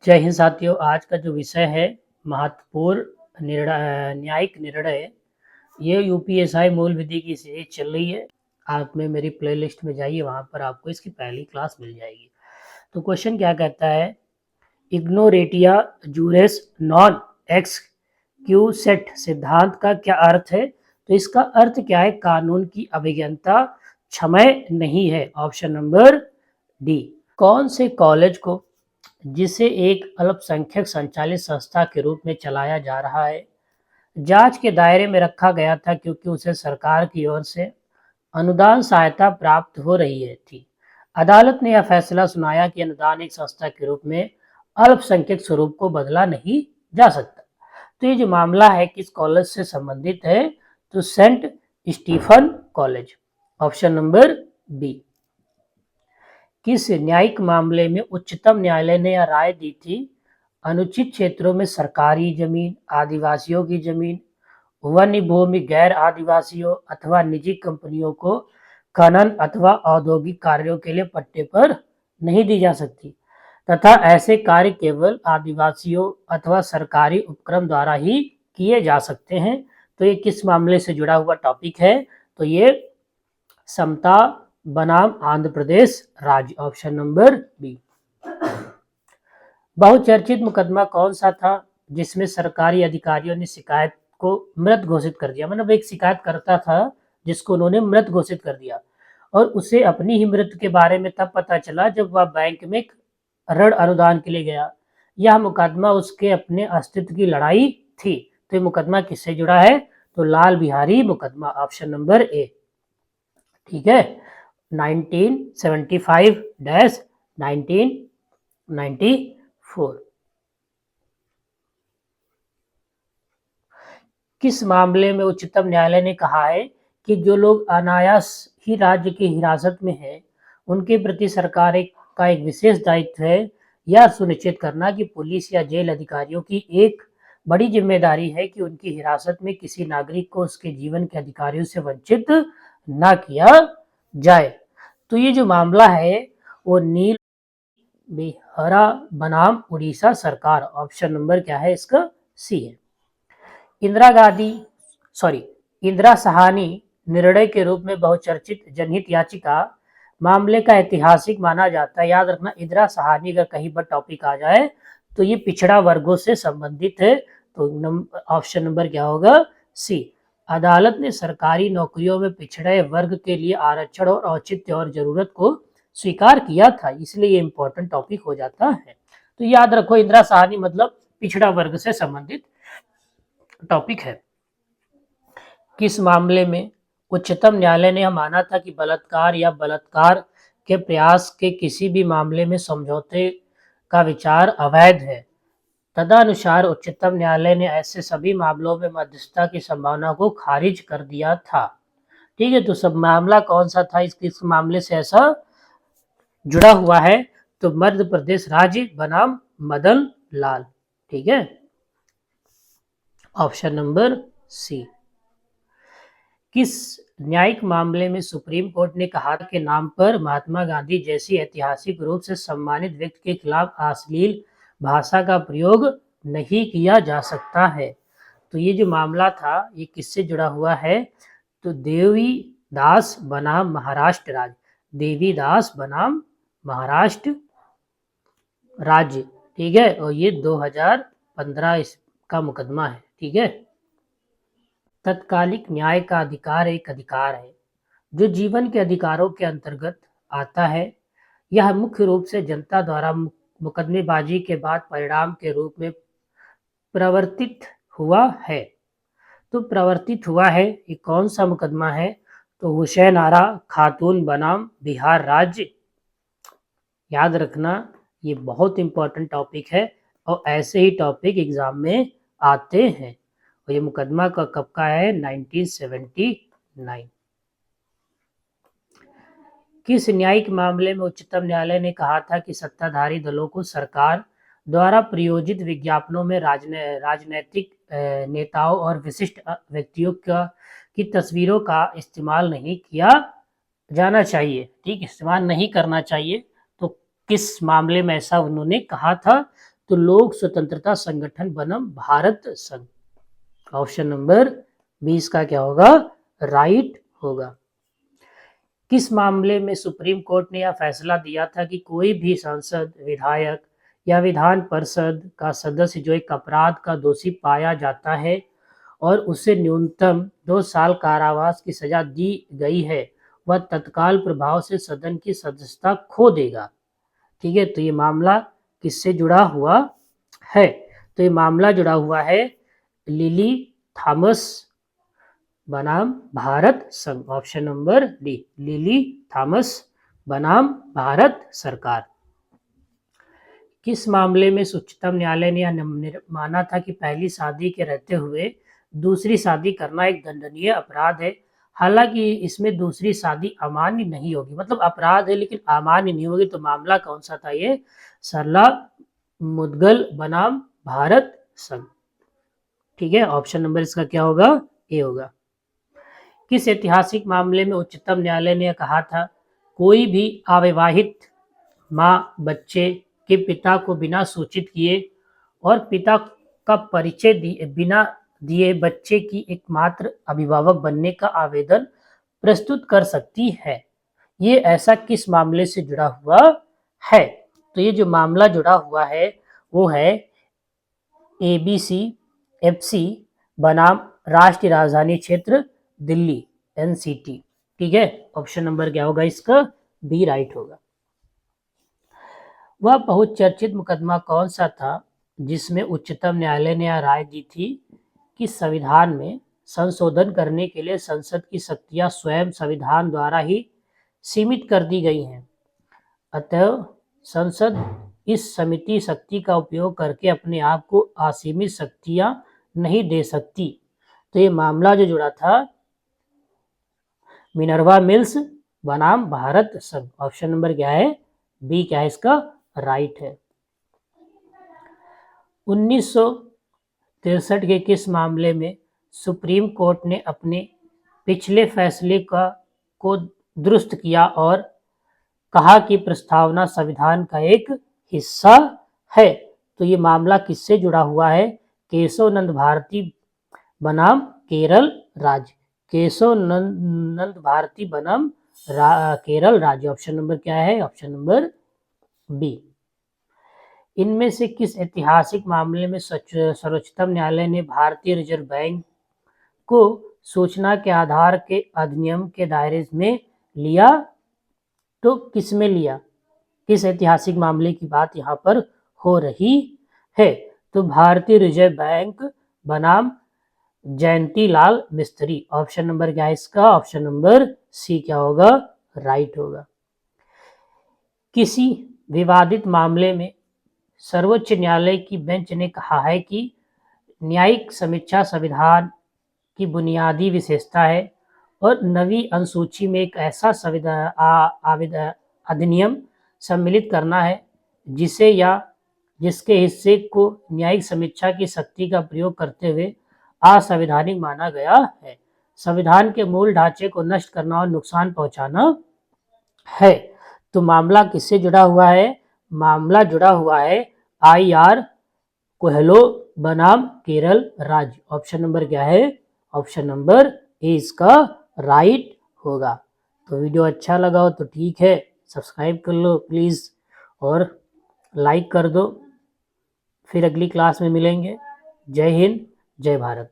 जय हिंद साथियों। आज का जो विषय है महत्वपूर्ण न्यायिक निर्णय, ये यूपीएसआई मूल विधि की सीरीज चल रही है। आप में मेरी प्लेलिस्ट में जाइए, वहाँ पर आपको इसकी पहली क्लास मिल जाएगी। तो क्वेश्चन क्या कहता है, इग्नोरेटिया जूरेस नॉन एक्सक्यूसेट सिद्धांत का क्या अर्थ है। तो इसका अर्थ क्या है, कानून की अभिज्ञता क्षम्य नहीं है। Option number D. कौन से कॉलेज को, जिसे एक अल्पसंख्यक संचालित संस्था के रूप में चलाया जा रहा है, जांच के दायरे में रखा गया था क्योंकि उसे सरकार की ओर से अनुदान सहायता प्राप्त हो रही है थी। अदालत ने यह फैसला सुनाया कि अनुदान एक संस्था के रूप में अल्पसंख्यक स्वरूप को बदला नहीं जा सकता। तो ये जो मामला है किस कॉलेज से संबंधित है, तो Saint Stephen College. Option number B. किस न्यायिक मामले में उच्चतम न्यायालय ने यह राय दी थी, अनुचित क्षेत्रों में सरकारी जमीन, आदिवासियों की जमीन, वन्य भूमि गैर आदिवासियों अथवा निजी कंपनियों को खनन अथवा औद्योगिक कार्यों के लिए पट्टे पर नहीं दी जा सकती, तथा ऐसे कार्य केवल आदिवासियों अथवा सरकारी उपक्रम द्वारा ही किए जा सकते हैं। तो ये किस मामले से जुड़ा हुआ टॉपिक है, तो ये समता बनाम आंध्र प्रदेश राज्य। Option number B. बहुचर्चित मुकदमा कौन सा था जिसमें सरकारी अधिकारियों ने शिकायत को मृत घोषित कर दिया। मतलब एक शिकायत करता था जिसको उन्होंने मृत घोषित कर दिया, और उसे अपनी ही मृत्यु के बारे में तब पता चला जब वह बैंक में ऋण अनुदान के लिए गया। यह मुकदमा उसके अपने अस्तित्व की लड़ाई थी। तो ये मुकदमा किससे जुड़ा है, तो लाल बिहारी मुकदमा। Option number A. ठीक है, 1975-1994। किस मामले में उच्चतम न्यायालय ने कहा है कि जो लोग अनायास ही राज्य की हिरासत में हैं, उनके प्रति सरकार का एक विशेष दायित्व है यह सुनिश्चित करना कि पुलिस या जेल अधिकारियों की एक बड़ी जिम्मेदारी है कि उनकी हिरासत में किसी नागरिक को उसके जीवन के अधिकारों से वंचित न किया जाए। तो ये जो मामला है वो नील बेहरा बनाम उड़ीसा सरकार। ऑप्शन नंबर क्या है इसका, सी है। इंदिरा साहनी निर्णय के रूप में बहुचर्चित जनहित याचिका मामले का ऐतिहासिक माना जाता है। याद रखना, इंदिरा साहनी अगर कहीं पर टॉपिक आ जाए तो ये पिछड़ा वर्गों से संबंधित है। तो ऑप्शन नंबर क्या होगा, सी। अदालत ने सरकारी नौकरियों में पिछड़े वर्ग के लिए आरक्षण और औचित्य और जरूरत को स्वीकार किया था, इसलिए ये इंपॉर्टेंट टॉपिक हो जाता है। तो याद रखो, इंदिरा साहनी मतलब पिछड़ा वर्ग से संबंधित टॉपिक है। किस मामले में उच्चतम न्यायालय ने माना था कि बलात्कार या बलात्कार के प्रयास के किसी भी मामले में समझौते का विचार अवैध है। तदनुसार उच्चतम न्यायालय ने ऐसे सभी मामलों में मध्यस्थता की संभावना को खारिज कर दिया था। ठीक है, तो सब मामला कौन सा था इस मामले से ऐसा जुड़ा हुआ है, तो मध्य प्रदेश राज्य बनाम मदन लाल। ठीक है, ऑप्शन नंबर सी। किस न्यायिक मामले में सुप्रीम कोर्ट ने कहा कि नाम पर महात्मा गांधी जैसी ऐतिहासिक रूप से सम्मानित व्यक्ति के खिलाफ अश्लील भाषा का प्रयोग नहीं किया जा सकता है। तो ये जो मामला था ये किससे जुड़ा हुआ है, तो देवी दास बनाम महाराष्ट्र राज्य। देवी दास बनाम महाराष्ट्र राज्य। ठीक है, और ये 2015 का मुकदमा है। ठीक है, तत्कालिक न्याय का अधिकार एक अधिकार है जो जीवन के अधिकारों के अंतर्गत आता है। यह मुख्य रूप से जनता द्वारा मुकदमेबाजी के बाद परिणाम के रूप में प्रवर्तित हुआ है। तो प्रवर्तित हुआ है, ये कौन सा मुकदमा है, तो हुसैन आरा खातून बनाम बिहार राज्य। याद रखना, ये बहुत इंपॉर्टेंट टॉपिक है और ऐसे ही टॉपिक एग्जाम में आते हैं। और ये मुकदमा का कब का है, 1979। किस न्यायिक मामले में उच्चतम न्यायालय ने कहा था कि सत्ताधारी दलों को सरकार द्वारा प्रायोजित विज्ञापनों में राजनीतिक नेताओं और विशिष्ट व्यक्तियों की तस्वीरों का इस्तेमाल नहीं किया जाना चाहिए। ठीक, इस्तेमाल नहीं करना चाहिए। तो किस मामले में ऐसा उन्होंने कहा था, तो लोक स्वतंत्रता संगठन बनाम भारत संघ। ऑप्शन नंबर 20 का क्या होगा? राइट होगा। किस मामले में सुप्रीम कोर्ट ने यह फैसला दिया था कि कोई भी सांसद, विधायक या विधान परिषद का सदस्य जो एक अपराध का दोषी पाया जाता है और उसे न्यूनतम 2 साल कारावास की सजा दी गई है, वह तत्काल प्रभाव से सदन की सदस्यता खो देगा। ठीक है, तो ये मामला किससे जुड़ा हुआ है? तो ये मामला जुड़ा हुआ है लिली थॉमस बनाम भारत संघ। Option number D, lily Thomas बनाम भारत सरकार। किस मामले में उच्चतम न्यायालय ने यह माना था कि पहली शादी के रहते हुए दूसरी शादी करना एक दंडनीय अपराध है? हालांकि इसमें दूसरी शादी अमान्य नहीं होगी, मतलब अपराध है लेकिन अमान्य नहीं होगी। तो मामला कौन सा था ये? सरला मुदगल बनाम भारत संघ। ठीक है, ऑप्शन नंबर इसका क्या होगा? ए होगा। किस ऐतिहासिक मामले में उच्चतम न्यायालय ने कहा था कोई भी अविवाहित माँ बच्चे के पिता को बिना सूचित किए और पिता का परिचय बिना दिए बच्चे की एकमात्र अभिभावक बनने का आवेदन प्रस्तुत कर सकती है? ये ऐसा किस मामले से जुड़ा हुआ है? तो ये जो मामला जुड़ा हुआ है वो है ABC FC बनाम राष्ट्रीय राजधानी क्षेत्र दिल्ली NCT। ठीक है, ऑप्शन नंबर क्या होगा इसका? बी राइट होगा। वह बहुत चर्चित मुकदमा कौन सा था जिसमें उच्चतम न्यायालय ने यह राय दी थी कि संविधान में संशोधन करने के लिए संसद की शक्तियां स्वयं संविधान द्वारा ही सीमित कर दी गई हैं, अतः संसद इस समिति शक्ति का उपयोग करके अपने आप को असीमित शक्तियां नहीं दे सकती? तो ये मामला जो जुड़ा था मिनर्वा मिल्स बनाम भारत संघ। ऑप्शन नंबर क्या है? बी क्या है इसका? राइट है। 1963 के किस मामले में सुप्रीम कोर्ट ने अपने पिछले फैसले को दुरुस्त किया और कहा कि प्रस्तावना संविधान का एक हिस्सा है? तो ये मामला किससे जुड़ा हुआ है? केशव नंद भारती बनाम केरल राज्य। केशव नंद भारती बनाम केरल राज्य। ऑप्शन नंबर क्या है? Option number B. इनमें से किस ऐतिहासिक मामले में सर्वोच्चतम न्यायालय ने भारतीय रिजर्व बैंक को सूचना के आधार के अधिनियम के दायरे में लिया? तो किस में लिया? किस ऐतिहासिक मामले की बात यहाँ पर हो रही है? तो भारतीय रिजर्व बैंक बनाम जयंतीलाल मिस्त्री। ऑप्शन नंबर क्या है इसका? ऑप्शन नंबर सी क्या होगा? राइट होगा। किसी विवादित मामले में सर्वोच्च न्यायालय की बेंच ने कहा है कि न्यायिक समीक्षा संविधान की बुनियादी विशेषता है और नवी अनुसूची में एक ऐसा अधिनियम सम्मिलित करना है जिसे या जिसके हिस्से को न्यायिक समीक्षा की शक्ति का प्रयोग करते हुए असंवैधानिक माना गया है। संविधान के मूल ढांचे को नष्ट करना और नुकसान पहुंचाना है। तो मामला किससे जुड़ा हुआ है? मामला जुड़ा हुआ है IR कोहेलो बनाम केरल राज्य। ऑप्शन नंबर क्या है? ऑप्शन नंबर ए इसका राइट होगा। तो वीडियो अच्छा लगा हो तो ठीक है, सब्सक्राइब कर लो प्लीज़ और लाइक कर दो। फिर अगली क्लास में मिलेंगे। जय हिंद, जय भारत।